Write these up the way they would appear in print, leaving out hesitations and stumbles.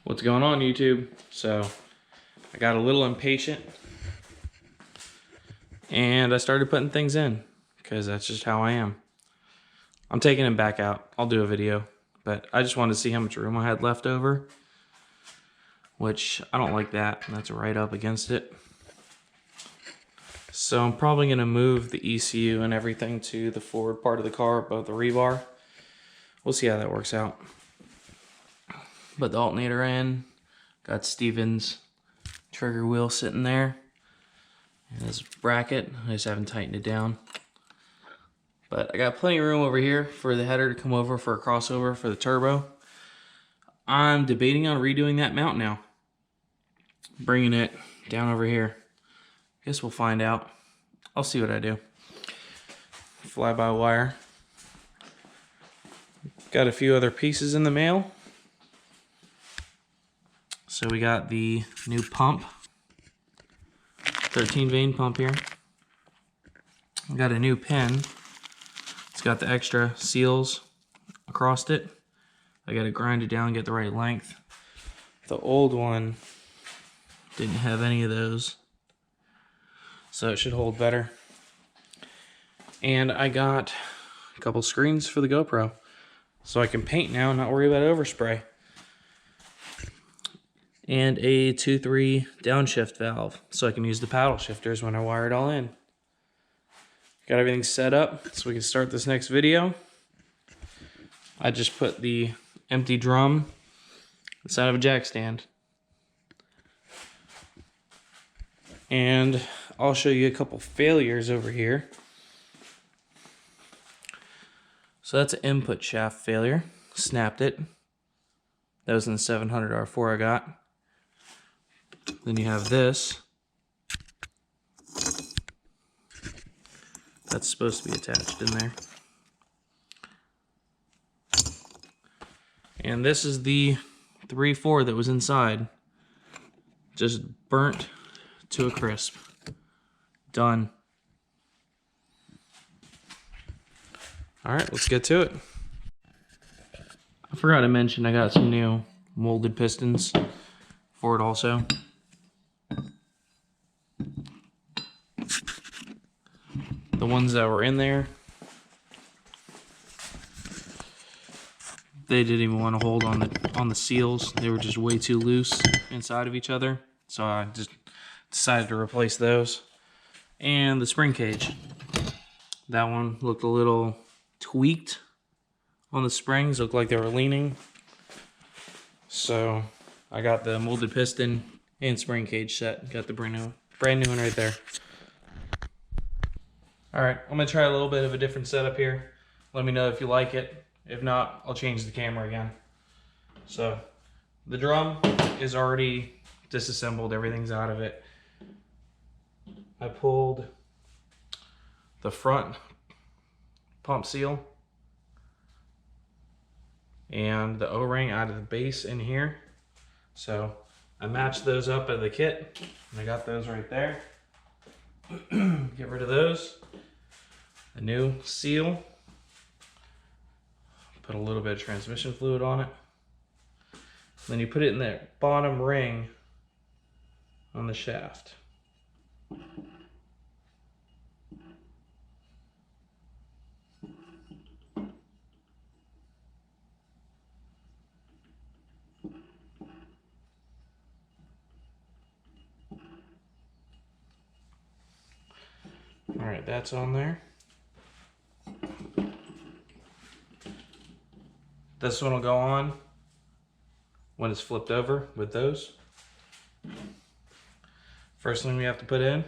What's going on, YouTube? So I got a little impatient and I started putting things in because that's just how I am. I'm taking them back out. I'll do a video, but I just wanted to see how much room I had left over, which I don't like that. That's right up against it. So I'm probably going to move the ECU and everything to the forward part of the car above the rebar. We'll see how that works out. Put the alternator in. Got Steven's trigger wheel sitting there. And this bracket, I just haven't tightened it down. But I got plenty of room over here for the header to come over for a crossover for the turbo. I'm debating on redoing that mount now. Bringing it down over here. Guess we'll find out. I'll see what I do. Fly-by-wire. Got a few other pieces in the mail. So we got the new pump. 13 vein pump here. We got a new pin. It's got the extra seals across it. I got to grind it down and get the right length. The old one didn't have any of those, so it should hold better. And I got a couple screens for the GoPro, so I can paint now and not worry about overspray. And a 2-3 downshift valve, so I can use the paddle shifters when I wire it all in. Got everything set up so we can start this next video. I just put the empty drum inside of a jack stand. And I'll show you a couple failures over here. So that's an input shaft failure. Snapped it. That was in the 700 R4 I got. Then you have this. That's supposed to be attached in there. And this is the 3-4 that was inside. Just burnt to a crisp. Done. Alright, let's get to it. I forgot to mention I got some new molded pistons for it also. The ones that were in there, they didn't even want to hold on the seals. They were just way too loose inside of each other. So I just decided to replace those. And the spring cage. That one looked a little tweaked on the springs. Looked like they were leaning. So I got the molded piston and spring cage set. Got the brand new one right there. Alright, I'm going to try a little bit of a different setup here. Let me know if you like it. If not, I'll change the camera again. So, the drum is already disassembled. Everything's out of it. I pulled the front pump seal and the O-ring out of the base in here. So, I matched those up in the kit. And I got those right there. Get rid of those. A new seal. Put a little bit of transmission fluid on it. Then you put it in that bottom ring on the shaft. Alright, that's on there. This one will go on when it's flipped over with those. First thing we have to put in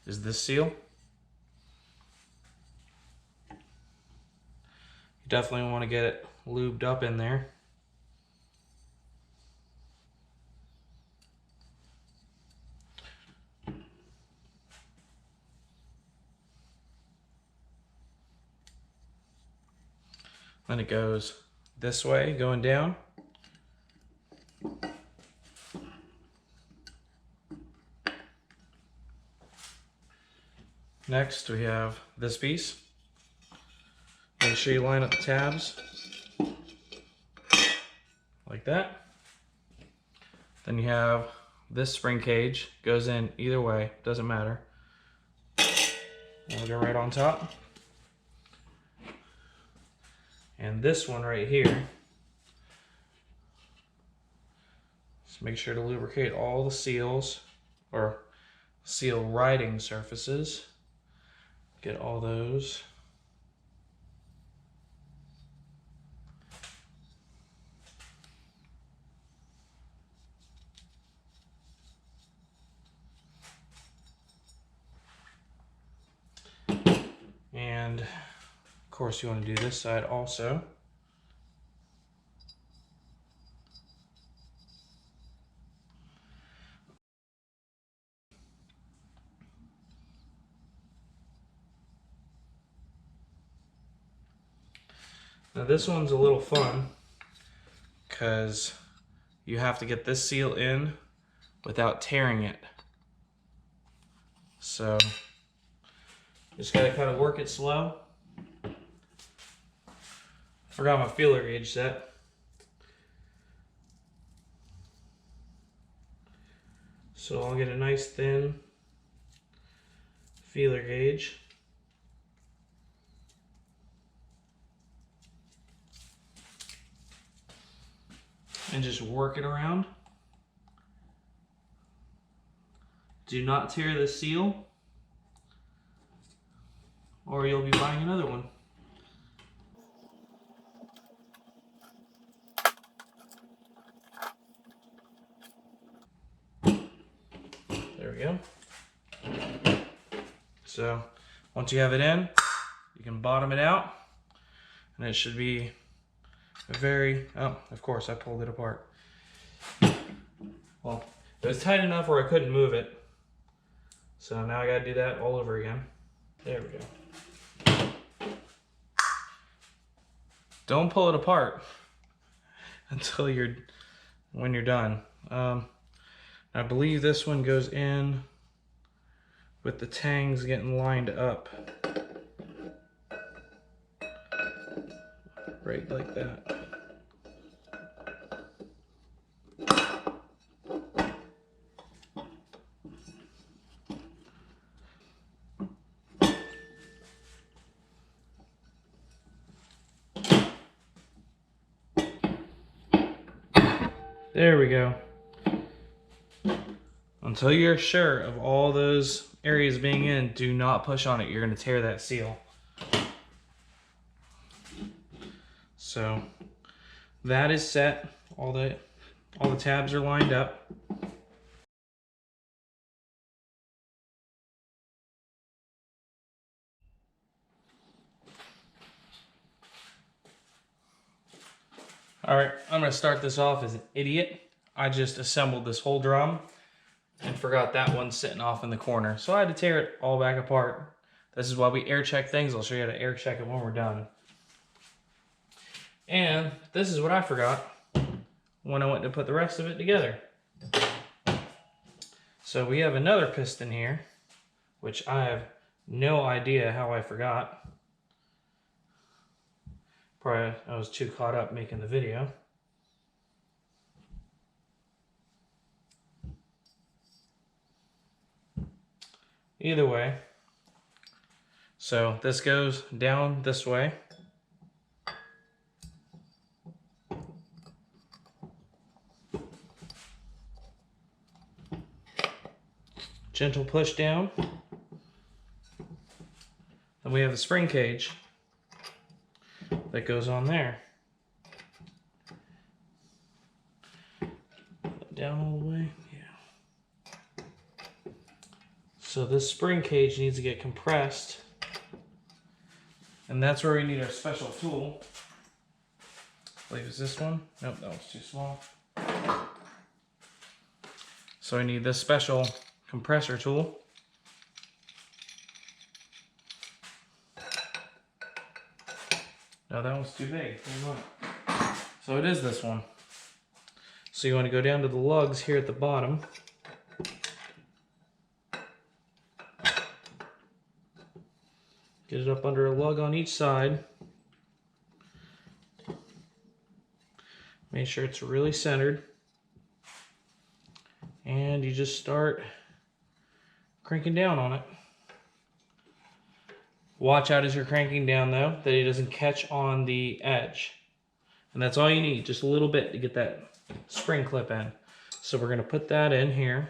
is this seal. You definitely want to get it lubed up in there. Then it goes this way, going down. Next, we have this piece. Make sure you line up the tabs like that. Then you have this spring cage, goes in either way, doesn't matter. We'll go right on top. And this one right here, just make sure to lubricate all the seals or seal riding surfaces. Get all those. And of course you want to do this side also. Now this one's a little fun because you have to get this seal in without tearing it. So just gotta kind of work it slow. Forgot my feeler gauge set. So I'll get a nice thin feeler gauge. And just work it around. Do not tear the seal, or you'll be buying another one. There we go. So once you have it in, you can bottom it out, and it should be a very, oh, of course I pulled it apart. Well, it was tight enough where I couldn't move it. So now I gotta do that all over again. There we go. Don't pull it apart until when you're done. I believe this one goes in with the tangs getting lined up. Right like that. There we go. Until you're sure of all those areas being in, do not push on it. You're going to tear that seal. So that is set. All the tabs are lined up. All right, I'm going to start this off as an idiot. I just assembled this whole drum and forgot that one sitting off in the corner. So I had to tear it all back apart. This is why we air check things. I'll show you how to air check it when we're done. And this is what I forgot when I went to put the rest of it together. So we have another piston here, which I have no idea how I forgot. Probably I was too caught up making the video. Either way, so this goes down this way. Gentle push down. Then we have the spring cage that goes on there. Down all the way, yeah. So this spring cage needs to get compressed, and that's where we need our special tool. I believe it's this one. Nope, that one's too small. So I need this special compressor tool. No, that one's too big. So it is this one. So you want to go down to the lugs here at the bottom. Get it up under a lug on each side. Make sure it's really centered. And you just start cranking down on it. Watch out as you're cranking down though, that it doesn't catch on the edge. And that's all you need, just a little bit to get that spring clip in. So we're gonna put that in here.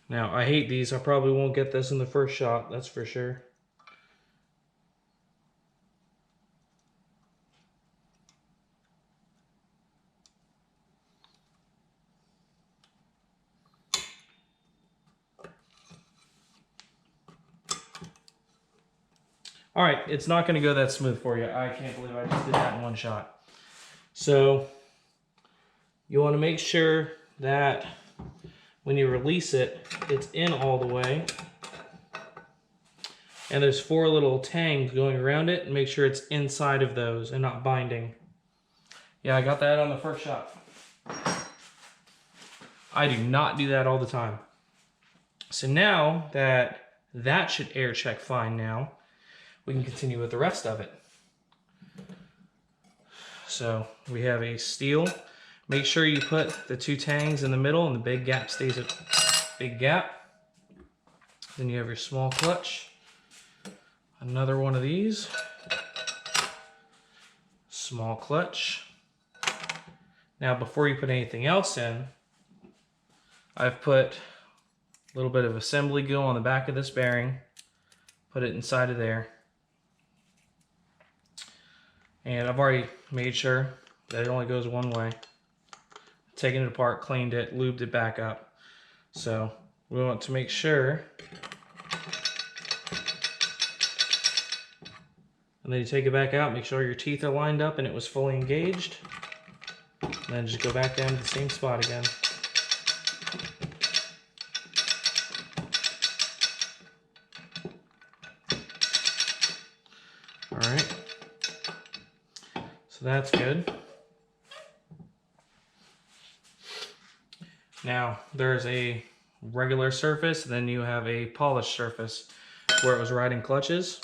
Now, I hate these. I probably won't get this in the first shot, that's for sure. All right, it's not gonna go that smooth for you. I can't believe I just did that in one shot. So, you wanna make sure that when you release it, it's in all the way. And there's 4 little tangs going around it, and make sure it's inside of those and not binding. Yeah, I got that on the first shot. I do not do that all the time. So now that should air check fine now, we can continue with the rest of it. So we have a steel. Make sure you put the 2 tangs in the middle and the big gap stays a big gap. Then you have your small clutch. Another one of these. Small clutch. Now before you put anything else in, I've put a little bit of assembly glue on the back of this bearing. Put it inside of there. And I've already made sure that it only goes one way. Taken it apart, cleaned it, lubed it back up. So we want to make sure. And then you take it back out, make sure your teeth are lined up and it was fully engaged. And then just go back down to the same spot again. All right. So that's good. Now, there's a regular surface, then you have a polished surface where it was riding clutches.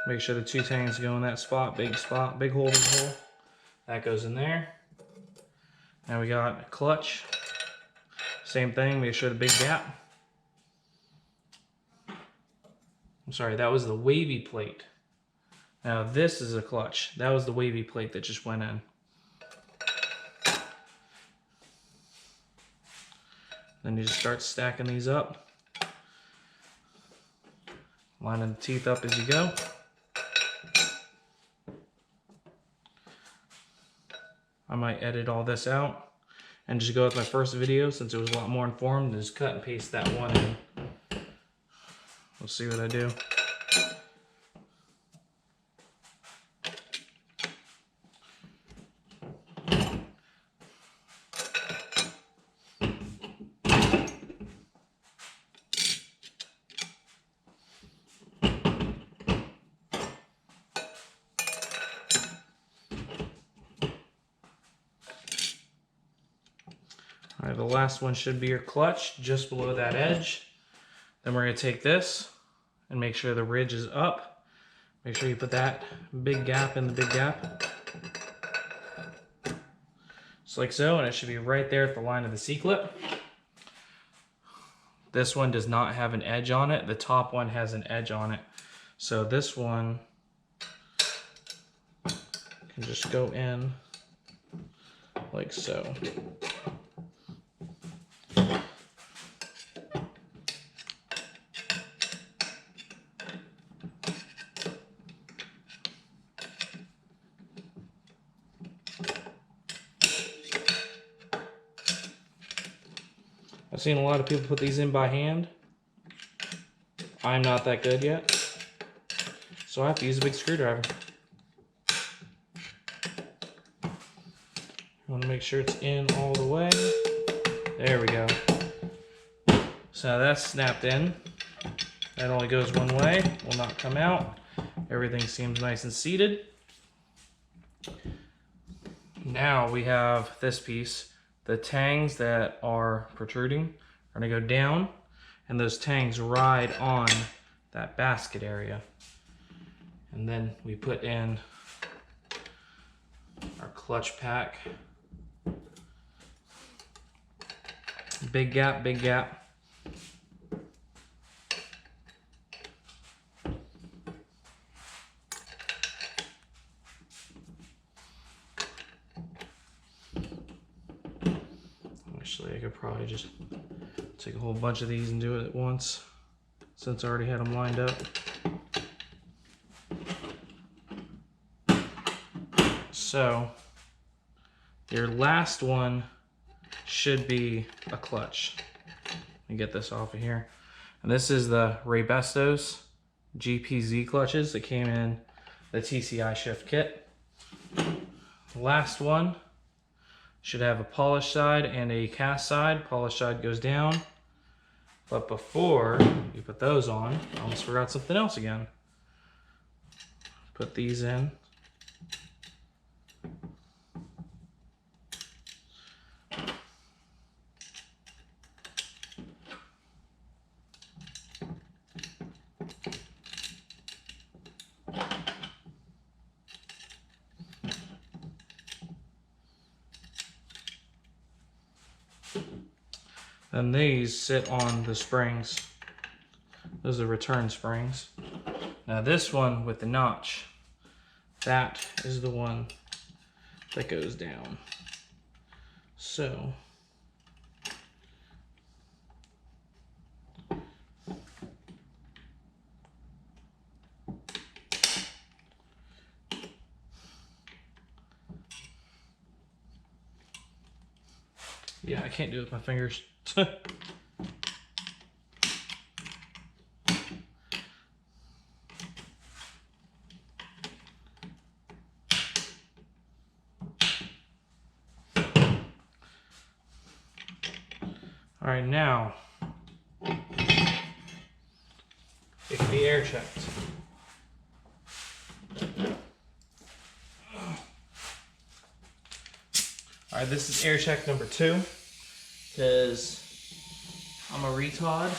Make sure the 2 tangs go in that spot, big holding hole. That goes in there. Now we got a clutch. Same thing, make sure the big gap. I'm sorry, that was the wavy plate. Now this is a clutch. That was the wavy plate that just went in. Then you just start stacking these up. Lining the teeth up as you go. I might edit all this out and just go with my first video since it was a lot more informed and just cut and paste that one in. We'll see what I do. All right, the last one should be your clutch, just below that edge. Then we're gonna take this and make sure the ridge is up. Make sure you put that big gap in the big gap. Just like so, and it should be right there at the line of the C-clip. This one does not have an edge on it. The top one has an edge on it. So this one can just go in like so. I've seen a lot of people put these in by hand. I'm not that good yet, so I have to use a big screwdriver. I want to make sure it's in all the way. There we go. So that's snapped in. That only goes one way, will not come out. Everything seems nice and seated. Now we have this piece. The tangs that are protruding are gonna go down, and those tangs ride on that basket area. And then we put in our clutch pack. Big gap, big gap. Actually, I could probably just take a whole bunch of these and do it at once, since I already had them lined up. So, your last one should be a clutch. Let me get this off of here. And this is the Raybestos GPZ clutches that came in the TCI shift kit. The last one should have a polished side and a cast side. Polished side goes down. But before you put those on, I almost forgot something else again. Put these in. And these sit on the springs. Those are return springs. Now this one with the notch, that is the one that goes down. So yeah, I can't do it with my fingers. All right, now it can be air checked. All right, this is air check number 2, because I'm a retard.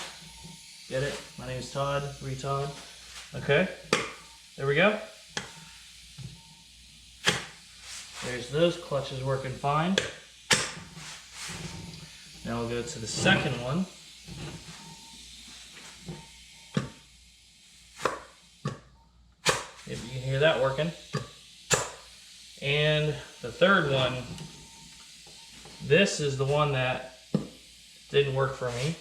Get it? My name is Todd, retard. Okay, there we go. There's those clutches working fine. Now we'll go to the second one. If you can hear that working. And the third one, this is the one that didn't work for me.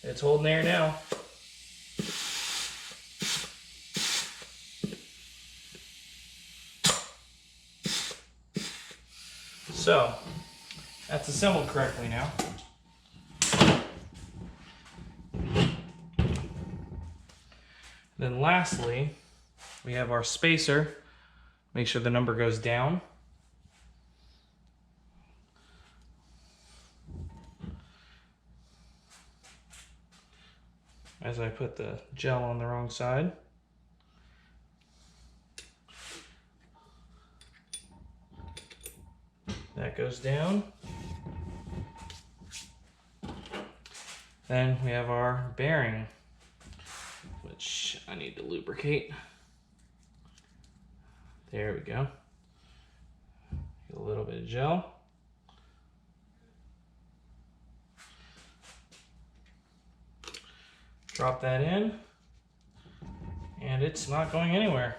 It's holding air now. So, that's assembled correctly now. Then lastly, we have our spacer. Make sure the number goes down. As I put the gel on the wrong side. That goes down. Then we have our bearing, which I need to lubricate. There we go. Get a little bit of gel. Drop that in, and it's not going anywhere.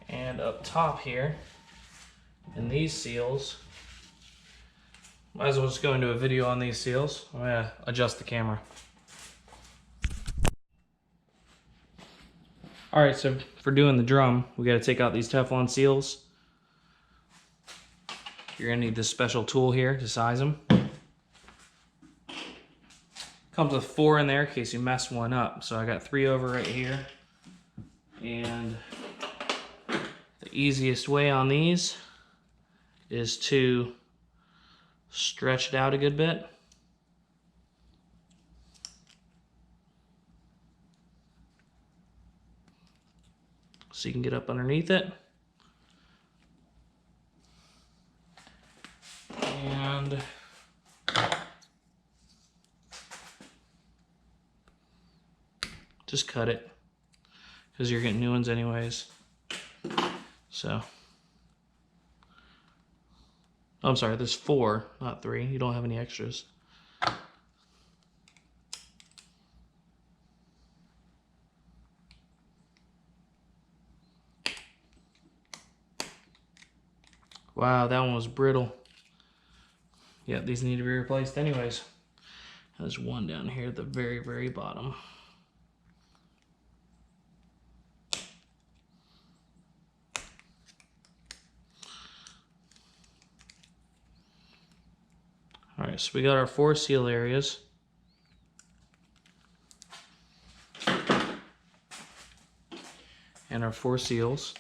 And up top here, in these seals, might as well just go into a video on these seals. I'm gonna adjust the camera. All right, so for doing the drum, we gotta take out these Teflon seals. You're gonna need this special tool here to size them. Comes with 4 in there in case you mess one up. So I got 3 over right here. And the easiest way on these is to stretch it out a good bit. so you can get up underneath it. And just cut it, because you're getting new ones anyways. So, oh, I'm sorry, there's 4, not 3. You don't have any extras. Wow, that one was brittle. Yeah, these need to be replaced anyways. There's one down here at the very, very bottom. All right, so we got our 4 seal areas. And our 4 seals.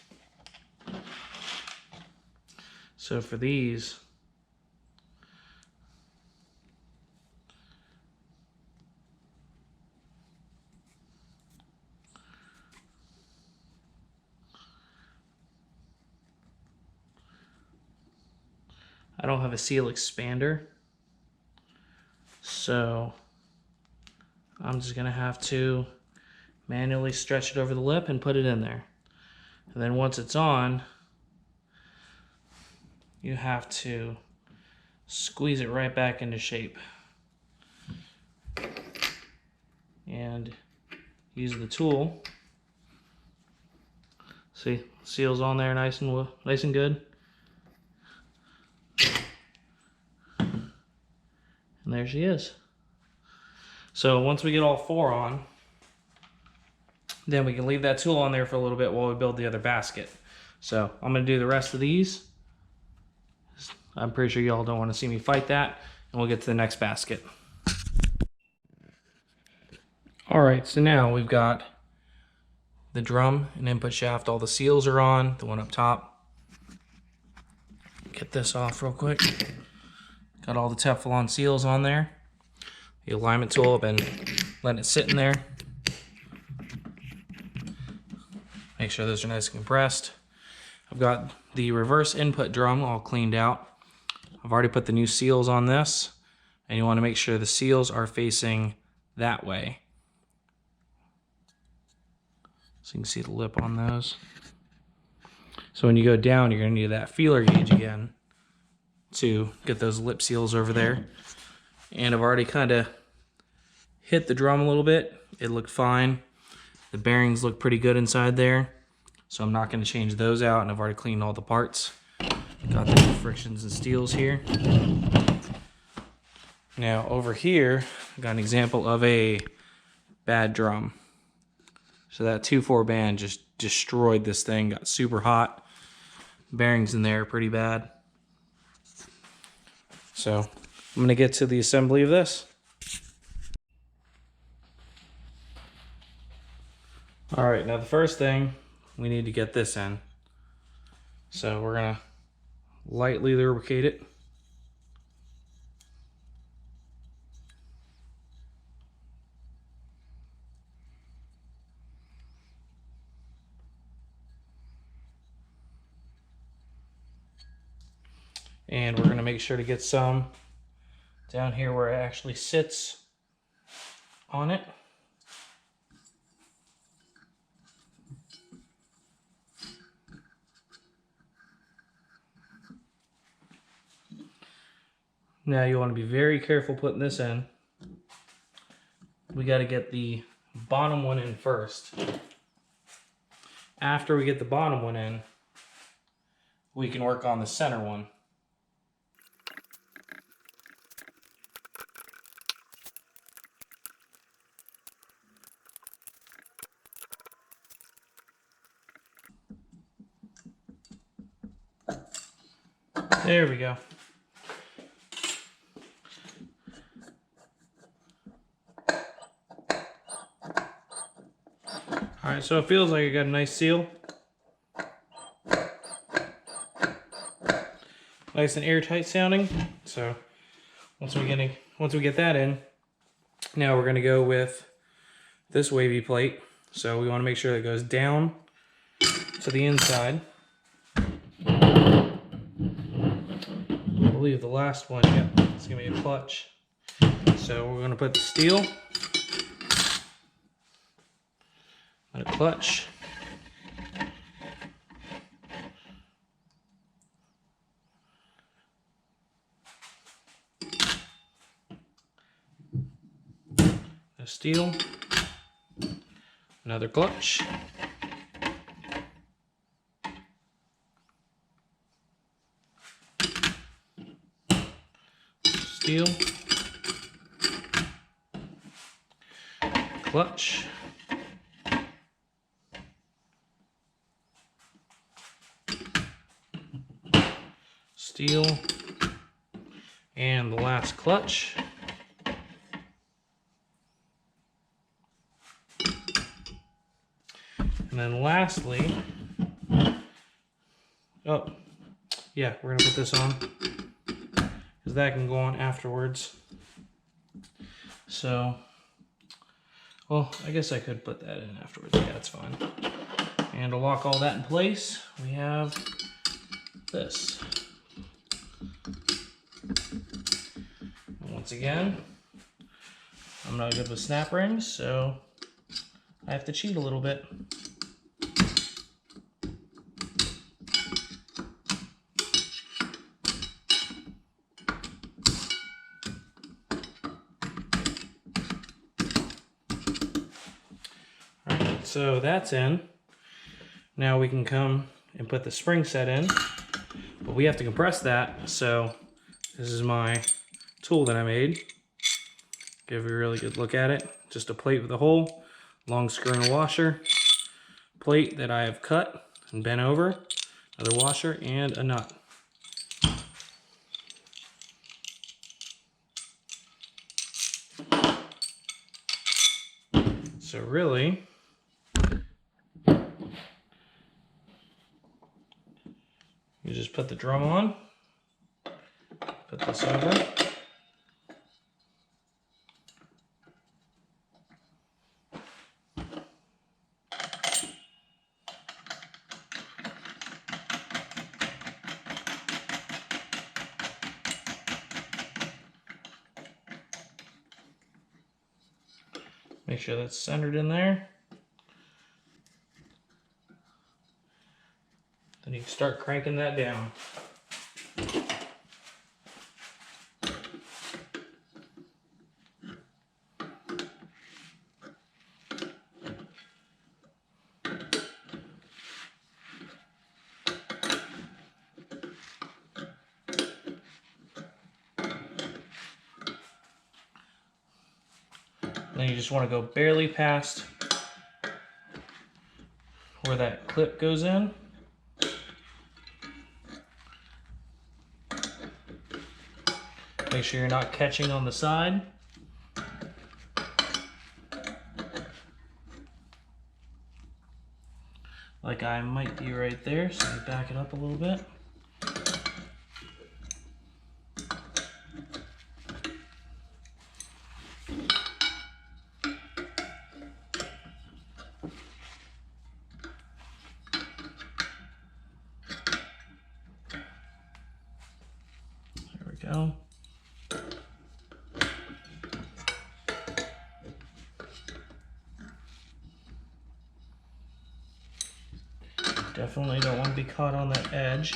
So for these, I don't have a seal expander, so I'm just gonna have to manually stretch it over the lip and put it in there. And then once it's on, you have to squeeze it right back into shape. And use the tool. See, seal's on there nice and good. And there she is. So once we get all 4 on, then we can leave that tool on there for a little bit while we build the other basket. So I'm gonna do the rest of these. I'm pretty sure y'all don't want to see me fight that, and we'll get to the next basket. All right, so now we've got the drum and input shaft. All the seals are on, the one up top. Get this off real quick. Got all the Teflon seals on there. The alignment tool, I've been letting it sit in there. Make sure those are nice and compressed. I've got the reverse input drum all cleaned out. I've already put the new seals on this, and you want to make sure the seals are facing that way. So you can see the lip on those. So when you go down, you're going to need that feeler gauge again to get those lip seals over there. And I've already kind of hit the drum a little bit. It looked fine. The bearings look pretty good inside there. So I'm not going to change those out, and I've already cleaned all the parts. Got the frictions and steels here. Now over here, I got an example of a bad drum. So that 2-4 band just destroyed this thing, got super hot. Bearings in there are pretty bad. So I'm gonna get to the assembly of this. All right, now the first thing, we need to get this in. So we're gonna lightly lubricate it. And we're going to make sure to get some down here where it actually sits on it. Now you want to be very careful putting this in. We got to get the bottom one in first. After we get the bottom one in, we can work on the center one. There we go. All right, so it feels like it got a nice seal. Nice and airtight sounding. So once we get that in, now we're gonna go with this wavy plate. So we want to make sure that it goes down to the inside. I believe the last one, yep, it's gonna be a clutch. So we're gonna put the steel on a clutch. A steel, another clutch, steel, clutch, steel, and the last clutch. And then lastly, oh, yeah, we're gonna put this on because that can go on afterwards. So, well, I guess I could put that in afterwards. Yeah, that's fine. And to lock all that in place, we have this. And once again, I'm not good with snap rings, so I have to cheat a little bit. Alright, so that's in. Now we can come and put the spring set in, but we have to compress that, so this is my tool that I made. Give you a really good look at it. Just a plate with a hole, long screw and a washer, plate that I have cut and bent over, another washer, and a nut. So really, you just put the drum on, put this over, make sure that's centered in there. Then you can start cranking that down. Then you just want to go barely past where that clip goes in. Make sure you're not catching on the side. Like I might be right there, so you back it up a little bit. There we go. Definitely don't want to be caught on that edge.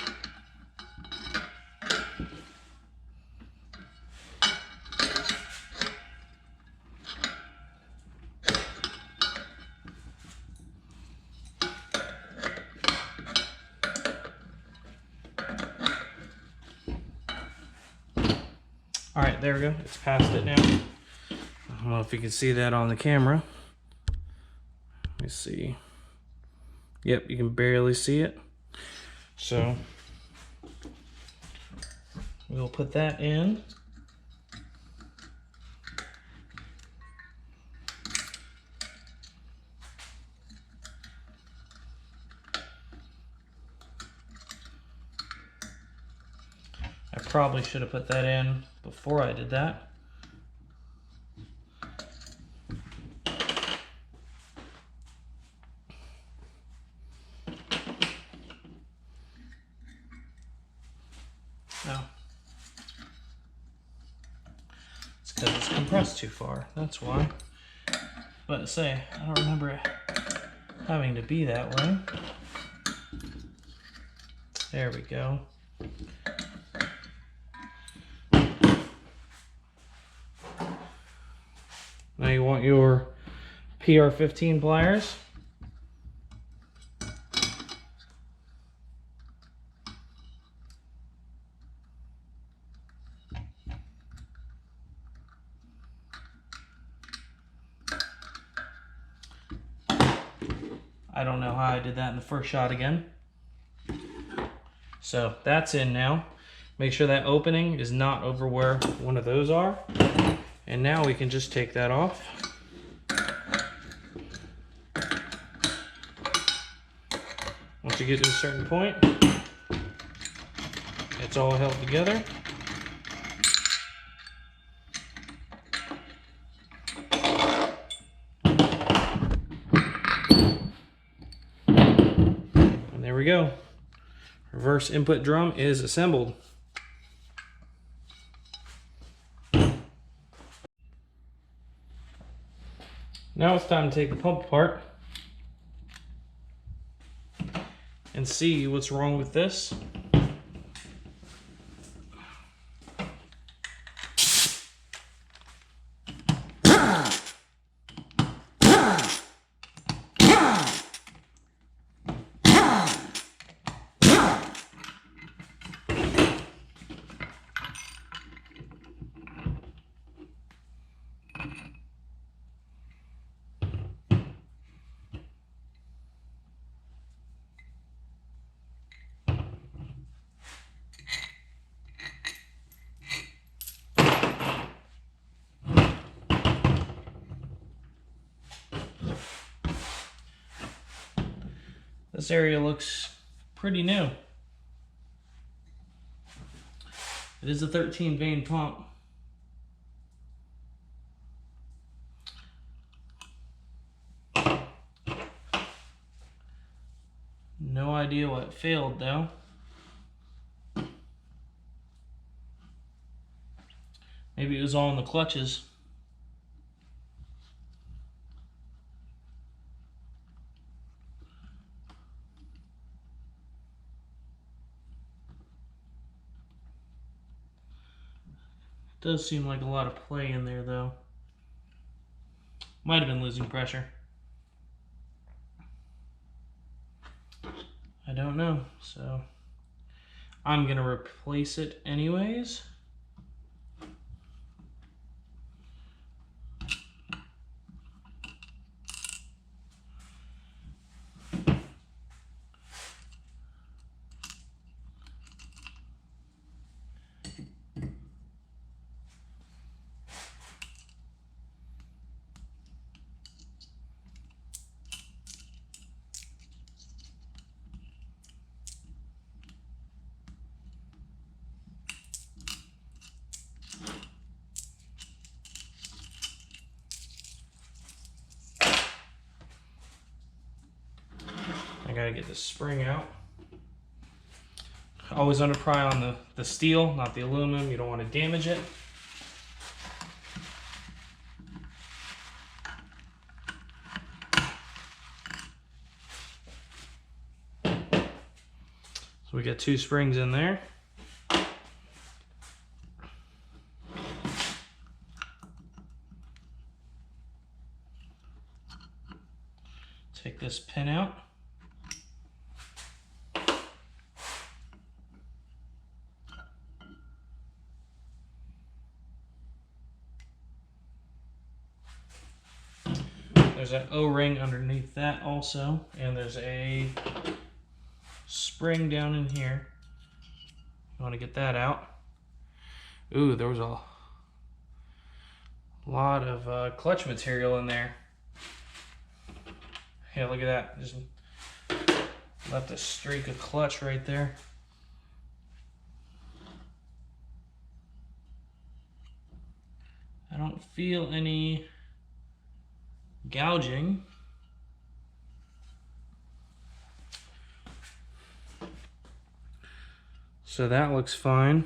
All right, there we go. It's past it now. I don't know if you can see that on the camera. Let me see. Yep, you can barely see it. So we'll put that in. I probably should have put that in before I did that. Because it's compressed too far, that's why. But say, I don't remember it having to be that way. There we go. Now you want your PR15 pliers. I don't know how I did that in the first shot again. So that's in now. Make sure that opening is not over where one of those are. And now we can just take that off. Once you get to a certain point, it's all held together. And there we go. Reverse input drum is assembled. Now it's time to take the pump apart and see what's wrong with this. This area looks pretty new. It is a 13 vein pump. No idea what failed though. Maybe it was all in the clutches. Does seem like a lot of play in there though. Might have been losing pressure. I don't know, so I'm gonna replace it anyways. I gotta get this spring out. Always under pry on the steel, not the aluminum. You don't want to damage it. So we got 2 springs in there. Take this pin out. There's an O-ring underneath that also, and there's a spring down in here. You want to get that out. Ooh, there was a lot of clutch material in there. Yeah, look at that. Just left a streak of clutch right there. I don't feel any gouging. So that looks fine.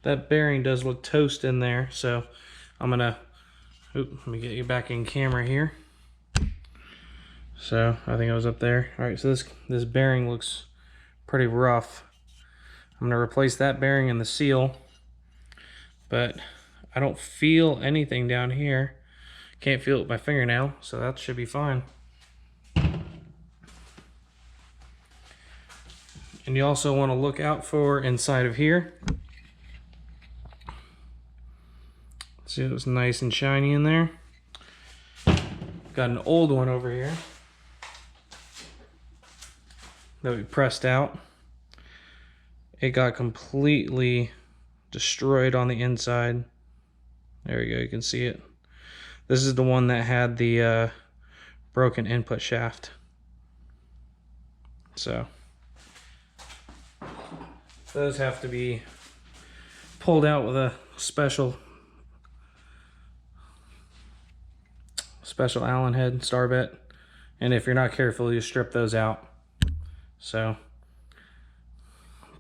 that bearing does look toast in there, so I'm gonna, let me get you back in camera here. So I think I was up there. All right, so this bearing looks pretty rough. I'm gonna replace that bearing and the seal, but I don't feel anything down here. Can't feel it with my fingernail, so that should be fine. And you also want to look out for inside of here. See, it was nice and shiny in there. Got an old one over here that we pressed out. It got completely destroyed on the inside. There we go, you can see it. This is the one that had the broken input shaft. So those have to be pulled out with a special Allen head star bit, and if you're not careful, you strip those out. So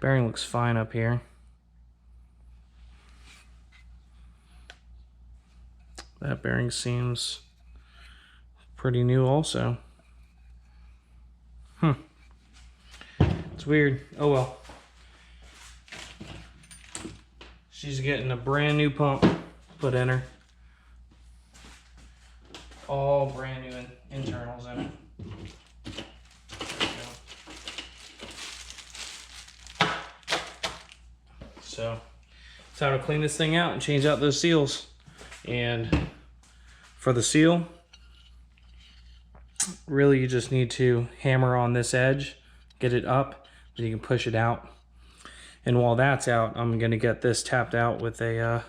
bearing looks fine up here. That bearing seems pretty new also. It's weird. Oh well. She's getting a brand new pump put in her. All brand new internals in it. So it's time to clean this thing out and change out those seals. And for the seal, really you just need to hammer on this edge, get it up, then you can push it out. And while that's out, I'm going to get this tapped out with a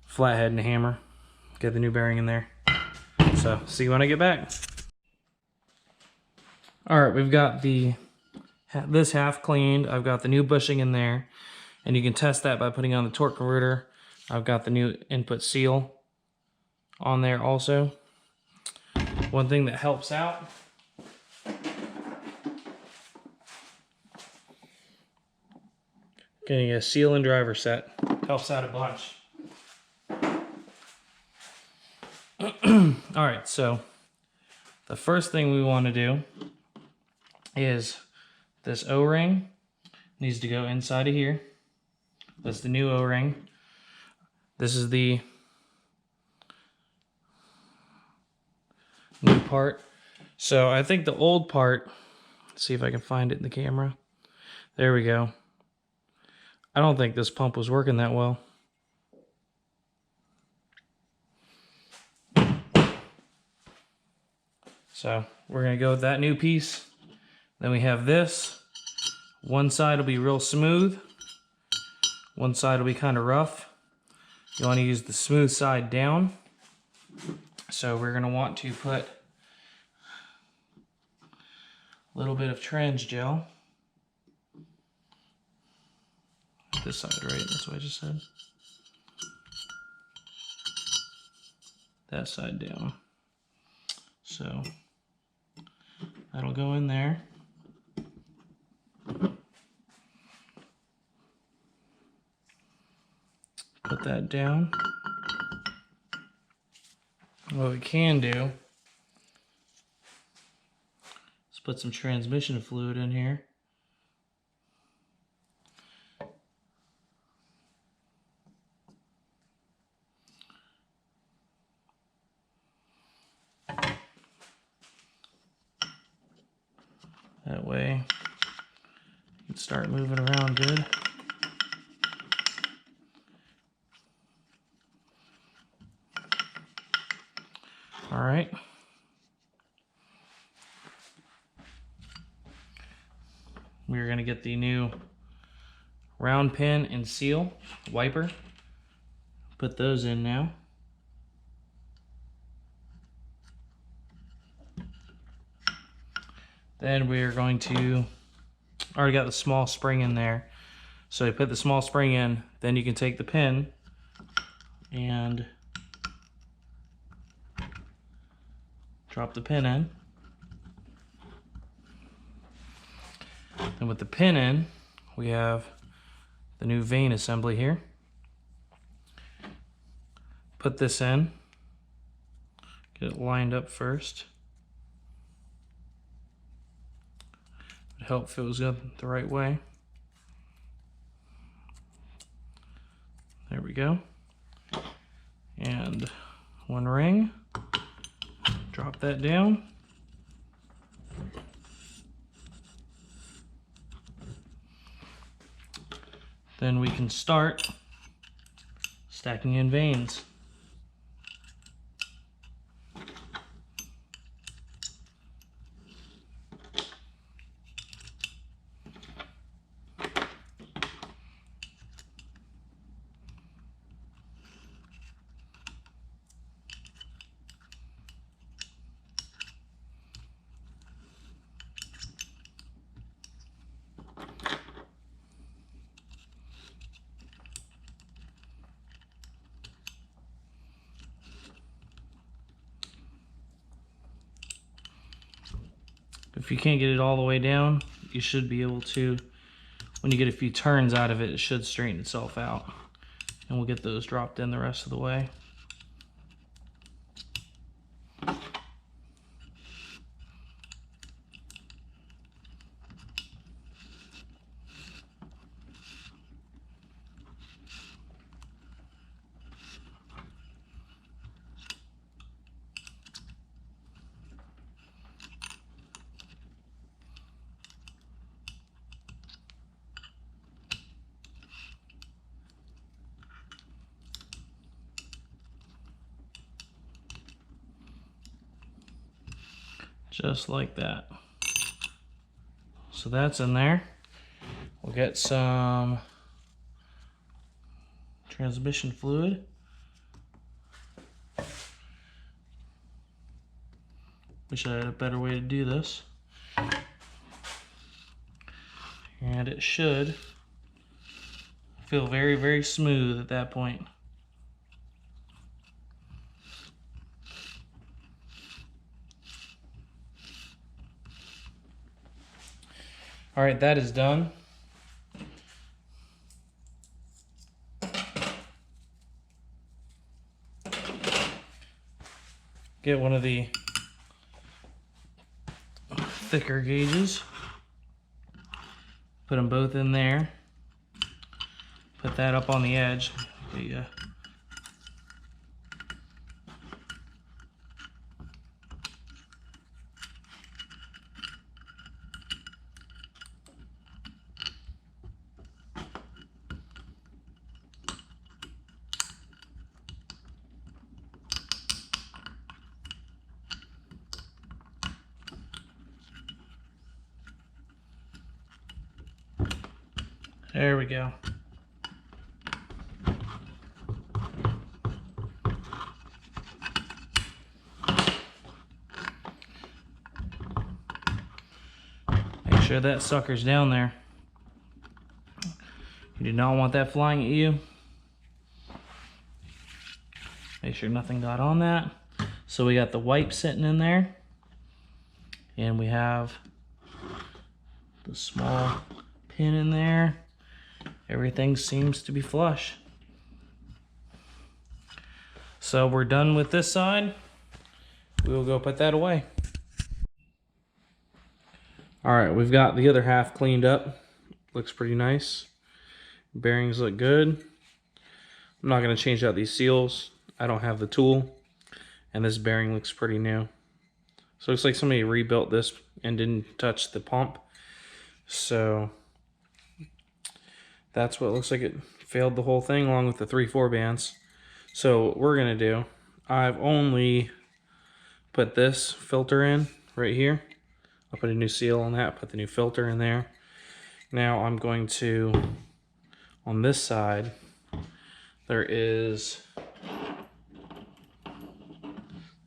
flathead and a hammer, get the new bearing in there. So see you when I get back. All right, we've got this half cleaned. I've got the new bushing in there, and you can test that by putting on the torque converter. I've got the new input seal on there also. One thing that helps out, getting a seal and driver set helps out a bunch. All right, so the first thing we want to do is this O-ring needs to go inside of here. That's the new O-ring. This is the new part. So I think the old part, let's see if I can find it in the camera. There we go. I don't think this pump was working that well. So we're gonna go with that new piece. Then we have this. One side will be real smooth. One side will be kind of rough. You want to use the smooth side down. So we're gonna want to put a little bit of trans gel. This side, right? That's what I just said. That side down. So that'll go in there. Put that down. What we can do is put some transmission fluid in here. That way you can start moving around good. All right. We're going to get the new round pin and seal wiper. Put those in now. Then we're going to, already got the small spring in there. So you put the small spring in, then you can take the pin and drop the pin in. And with the pin in, we have the new vane assembly here. Put this in. Get it lined up first. It'd help if it was going the right way. There we go. And one ring. Drop that down. Then we can start stacking in vanes. If you can't get it all the way down, you should be able to, when you get a few turns out of it, it should straighten itself out. And we'll get those dropped in the rest of the way. Just like that. So that's in there. We'll get some transmission fluid. Wish I had a better way to do this. And it should feel very, very smooth at that point. All right, that is done. Get one of the thicker gauges. Put them both in there. Put that up on the edge. There we go. Make sure that sucker's down there. You do not want that flying at you. Make sure nothing got on that. So we got the wipe sitting in there. And we have the small pin in there. Everything seems to be flush. So we're done with this side. We will go put that away. All right, we've got the other half cleaned up. Looks pretty nice. Bearings look good. I'm not going to change out these seals. I don't have the tool. And this bearing looks pretty new. So it looks like somebody rebuilt this and didn't touch the pump. So that's what it looks like. It failed the whole thing along with the 3/4 bands. So what we're going to do, I've only put this filter in right here. I'll put a new seal on that, put the new filter in there. Now I'm going to, on this side, there is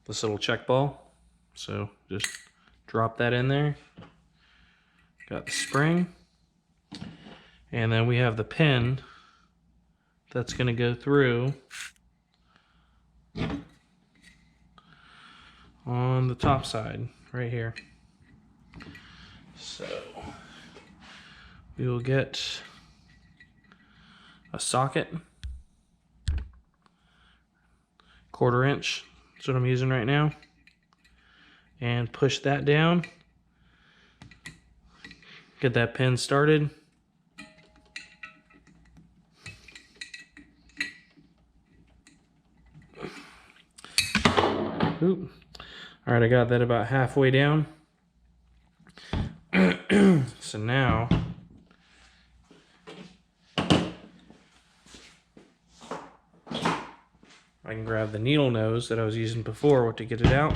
this little check ball. So just drop that in there. Got the spring. And then we have the pin that's going to go through on the top side right here. So we will get a socket, 1/4 inch. That's what I'm using right now. And push that down. Get that pin started. Oop. All right, I got that about halfway down. So now I can grab the needle nose that I was using before to get it out.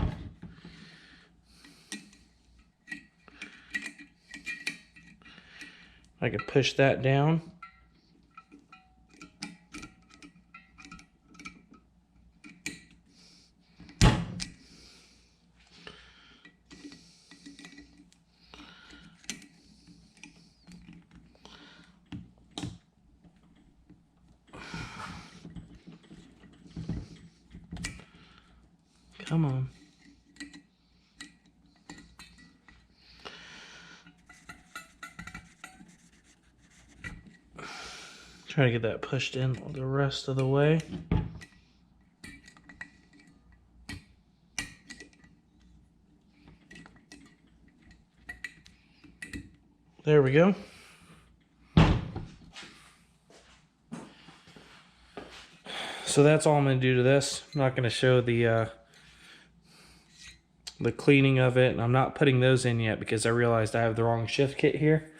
I can push that down. Come on. Try to get that pushed in the rest of the way. There we go. So that's all I'm going to do to this. I'm not going to show the cleaning of it, and I'm not putting those in yet because I realized I have the wrong shift kit here.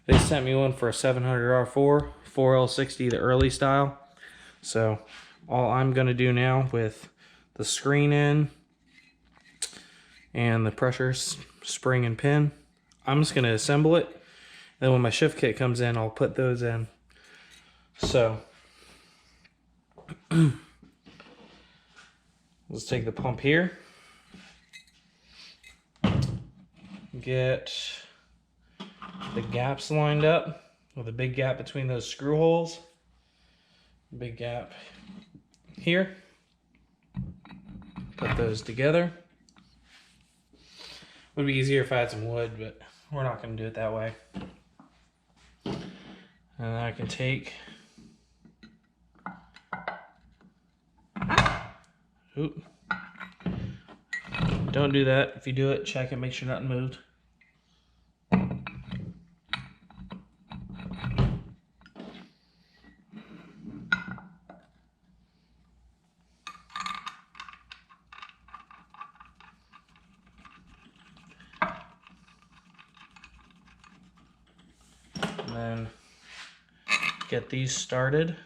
They sent me one for a 700R4 4L60, the early style. So all I'm going to do now with the screen in and the pressure spring and pin, I'm just going to assemble it. Then when my shift kit comes in, I'll put those in. So let's take the pump here. Get the gaps lined up with a big gap between those screw holes. Big gap here. Put those together. Would be easier if I had some wood, but we're not going to do it that way. And then I can take, oop. Don't do that. If you do it, check it, make sure nothing moved. And then get these started.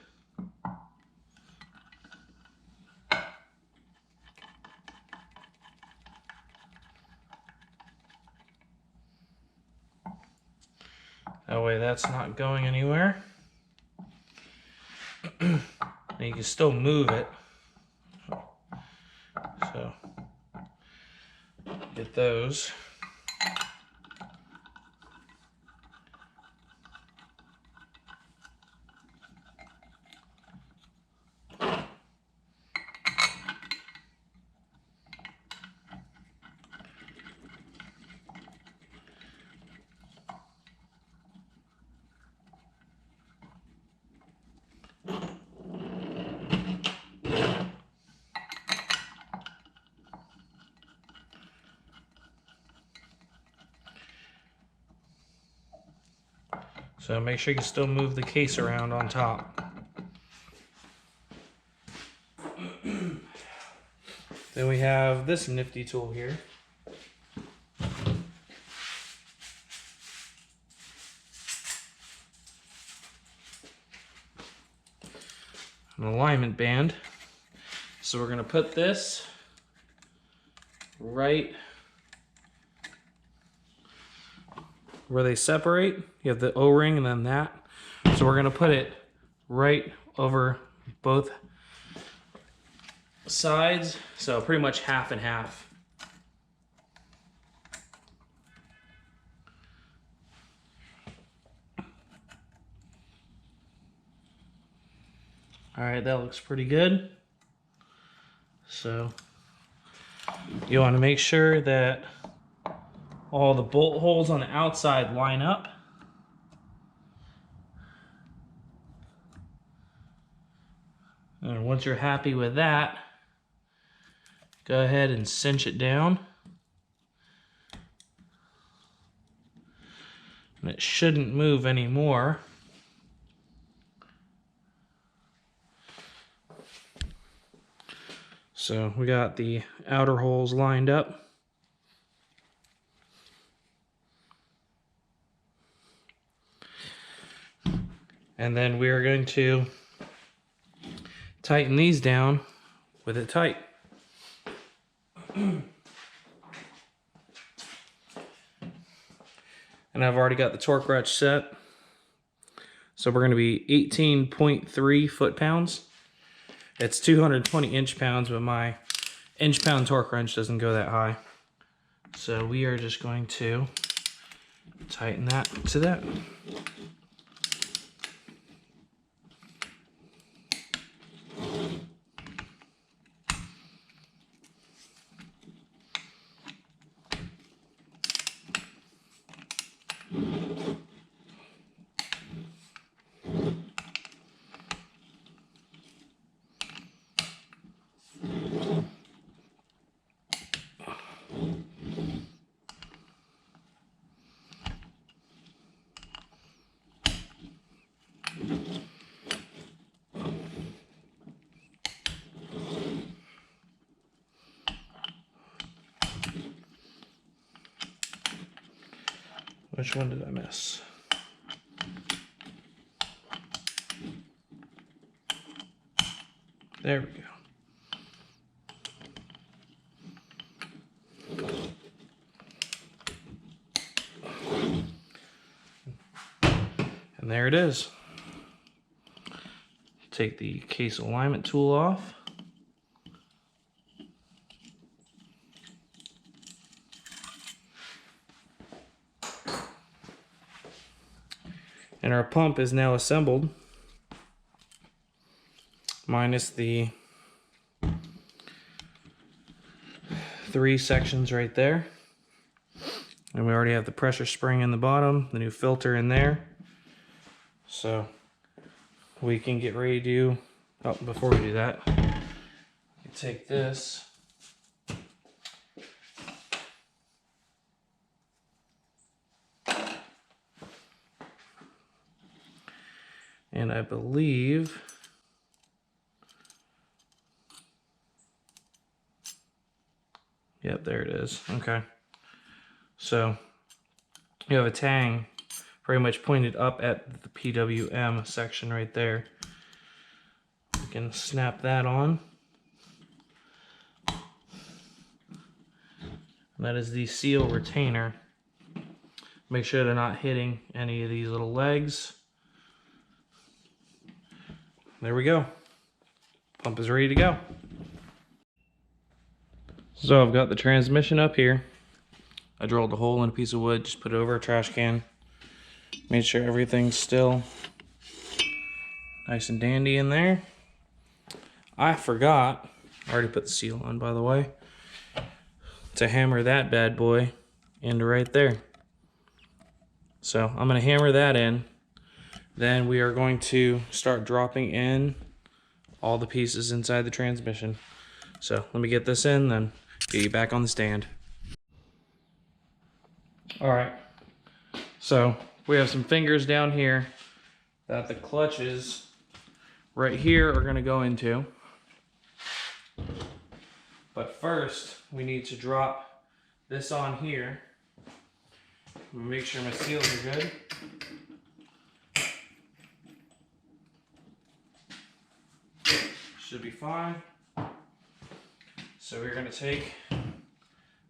That way that's not going anywhere. And you can still move it. So get those. So make sure you can still move the case around on top. Then we have this nifty tool here. An alignment band. So we're going to put this right where they separate. You have the O-ring and then that. So we're going to put it right over both sides. So pretty much half and half. All right, that looks pretty good. So you want to make sure that all the bolt holes on the outside line up. And once you're happy with that, go ahead and cinch it down. And it shouldn't move anymore. So we got the outer holes lined up. And then we are going to tighten these down with it tight. And I've already got the torque wrench set. So we're going to be 18.3 foot-pounds. It's 220 inch-pounds, but my inch-pound torque wrench doesn't go that high. So we are just going to tighten that to that. Which one did I miss? There we go. And there it is. Take the case alignment tool off. And our pump is now assembled, minus the 3 sections right there. And we already have the pressure spring in the bottom, the new filter in there. So we can get ready to, oh, before we do that, we can take this and I believe yep, there it is. Okay. So you have a tang pretty much pointed up at the PWM section right there. You can snap that on. And that is the seal retainer. Make sure they're not hitting any of these little legs. There we go. Pump is ready to go. So I've got the transmission up here. I drilled a hole in a piece of wood, just put it over a trash can. Made sure everything's still nice and dandy in there. I forgot, I already put the seal on by the way, to hammer that bad boy into right there. So I'm going to hammer that in. Then we are going to start dropping in all the pieces inside the transmission. So let me get this in, then get you back on the stand. Alright, so we have some fingers down here that the clutches right here are going to go into. But first, we need to drop this on here. Make sure my seals are good. Should be fine. So we're going to take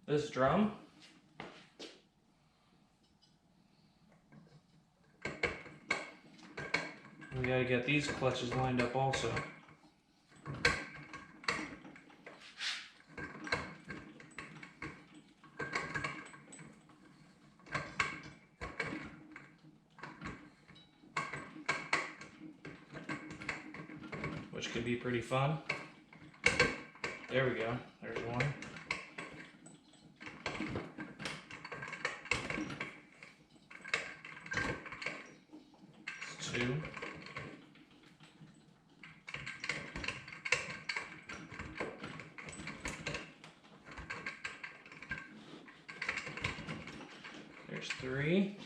this drum. We got to get these clutches lined up also. Which could be pretty fun. There we go. There's one. Two. 3.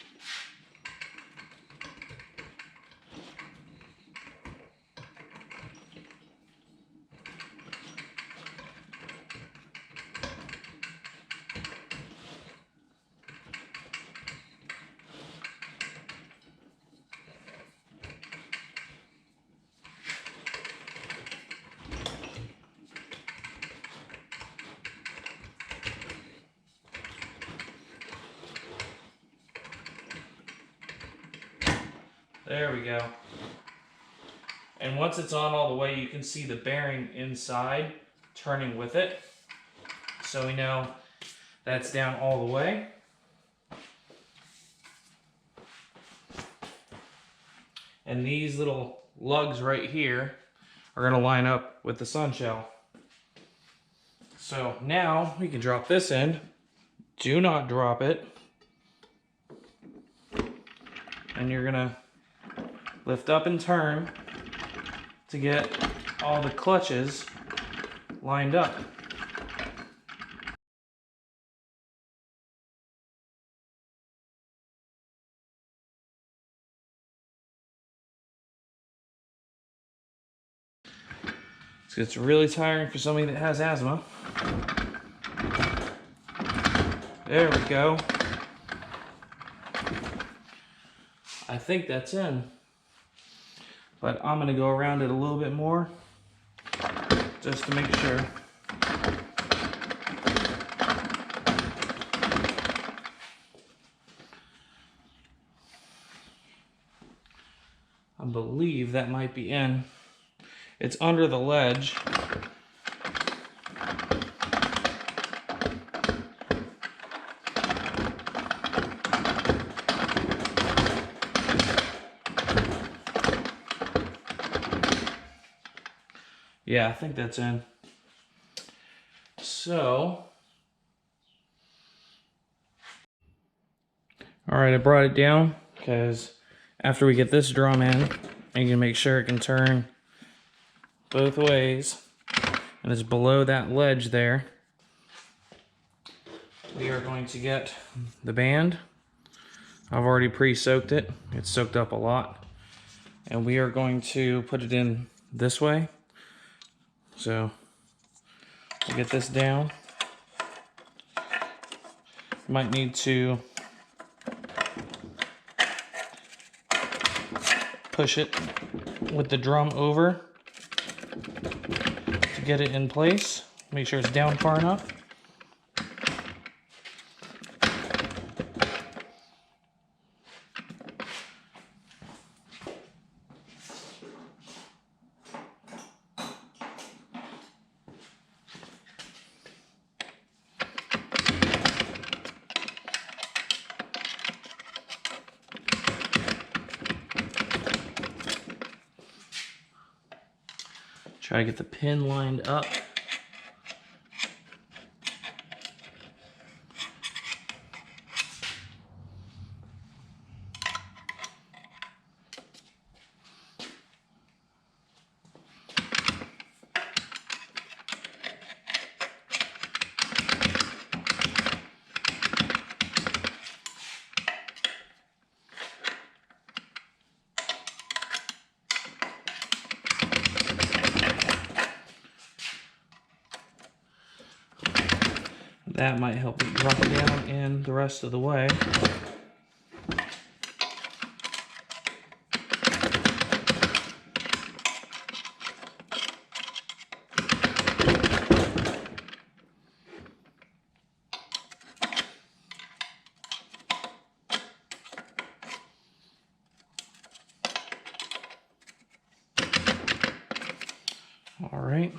There we go. And once it's on all the way, you can see the bearing inside turning with it. So we know that's down all the way. And these little lugs right here are going to line up with the sun shell. So now we can drop this in. Do not drop it. And you're going to lift up and turn to get all the clutches lined up. So it's really tiring for somebody that has asthma. There we go. I think that's in. But I'm gonna go around it a little bit more just to make sure. I believe that might be in. It's under the ledge. Yeah, I think that's in. So, all right, I brought it down because after we get this drum in, I can make sure it can turn both ways, and it's below that ledge there. We are going to get the band. I've already pre-soaked it. It's soaked up a lot. And we are going to put it in this way. So we'll get this down. Might need to push it with the drum over to get it in place. Make sure it's down far enough. Try to get the pin lined up. That might help it drop it down in the rest of the way. All right.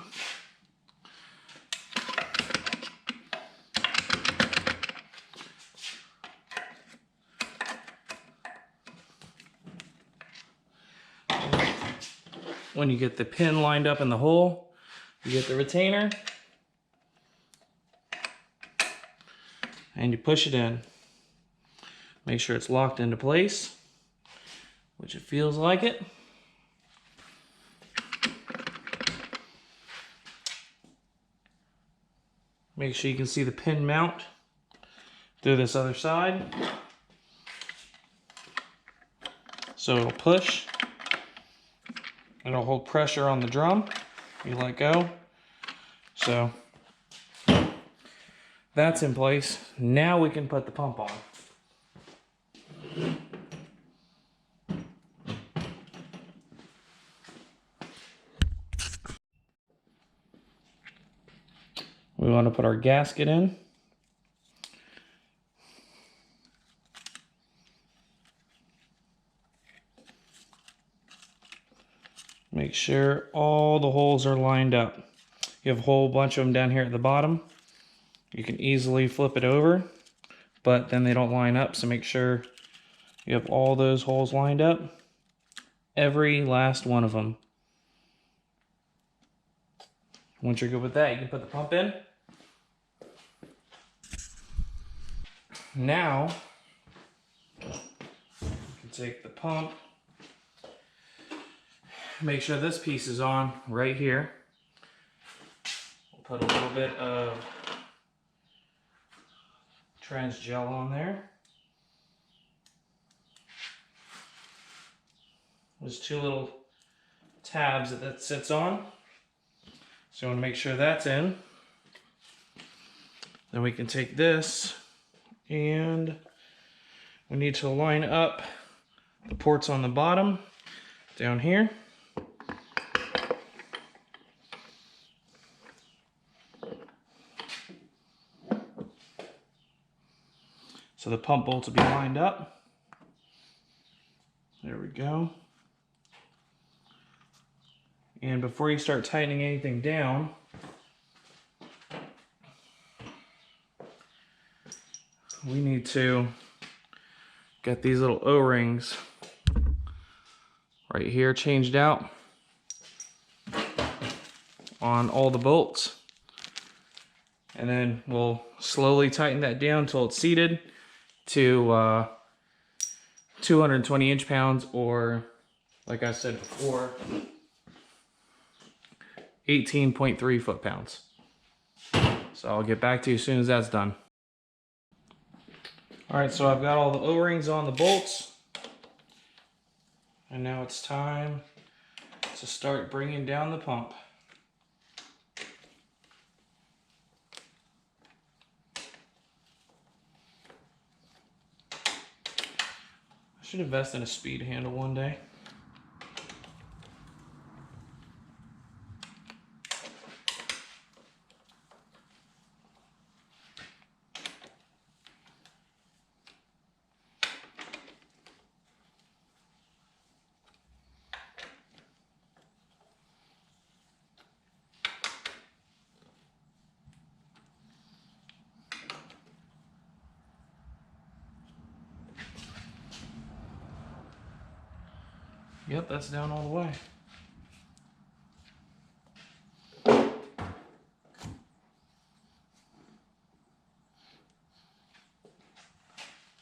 When you get the pin lined up in the hole, you get the retainer and you push it in. Make sure it's locked into place, which it feels like it. Make sure you can see the pin mount through this other side. So it'll push. It'll hold pressure on the drum. You let go. So that's in place. Now we can put the pump on. We want to put our gasket in. Make sure all the holes are lined up. You have a whole bunch of them down here at the bottom. You can easily flip it over, but then they don't line up, so make sure you have all those holes lined up. Every last one of them. Once you're good with that, you can put the pump in. Now, you can take the pump, make sure this piece is on right here. We'll put a little bit of trans gel on there. There's two little tabs that sits on. So you want to make sure that's in. Then we can take this and we need to line up the ports on the bottom down here. So the pump bolts will be lined up. There we go. And before you start tightening anything down, we need to get these little O-rings right here changed out on all the bolts. And then we'll slowly tighten that down until it's seated to 220 inch-pounds, or like I said before, 18.3 foot-pounds. So I'll get back to you as soon as that's done. All right, so I've got all the O-rings on the bolts. And now it's time to start bringing down the pump. I should invest in a speed handle one day. Yep, that's down all the way. I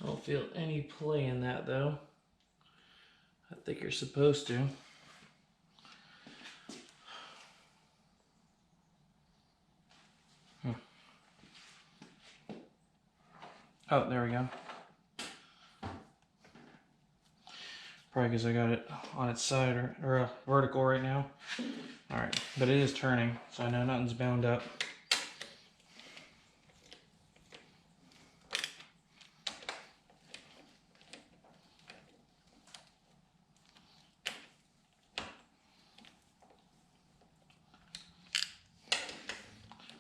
don't feel any play in that though. I think you're supposed to. Oh, there we go. Probably because I got it on its side or vertical right now. All right, but it is turning, so I know nothing's bound up.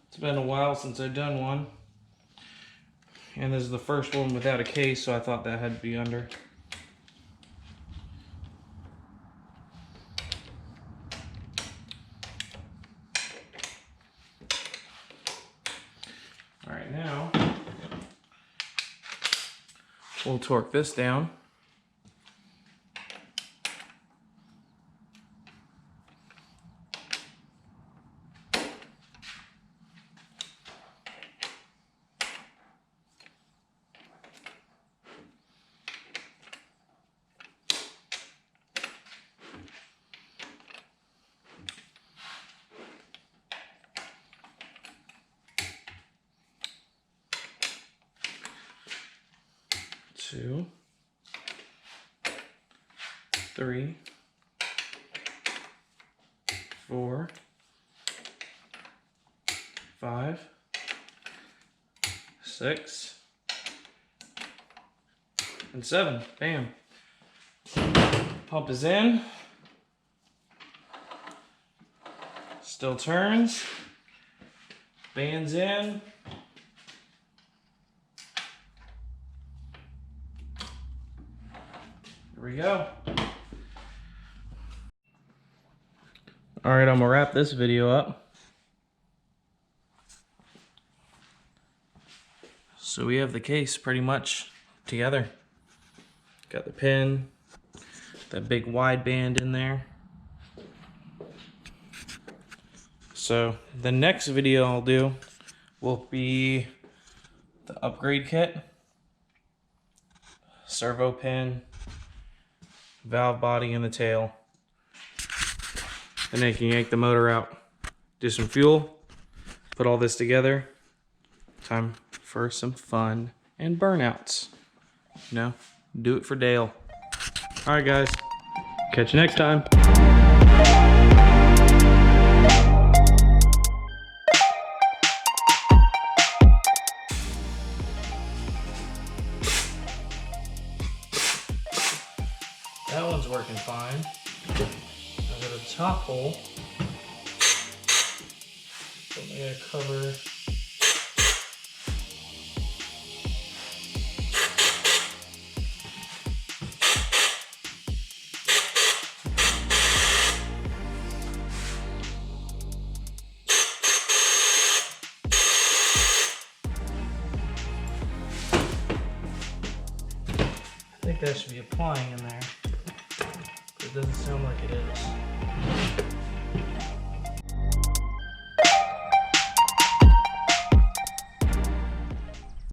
It's been a while since I've done one. And this is the first one without a case, so I thought that had to be under. All right, now we'll torque this down. Two. 3, 4, 5, 6, and 7. Bam. Pump is in. Still turns. Band's in. Here we go. All right, I'm gonna wrap this video up. So we have the case pretty much together. Got the pin, that big wide band in there. So the next video I'll do will be the upgrade kit, servo pin, valve body, and the tail. And then you can yank the motor out, do some fuel, put all this together. Time for some fun and burnouts. You know, do it for Dale. All right, guys, catch you next time. That one's working fine. I've got a top hole. So I'm gonna cover. I think that should be applying in there. It doesn't sound like it is.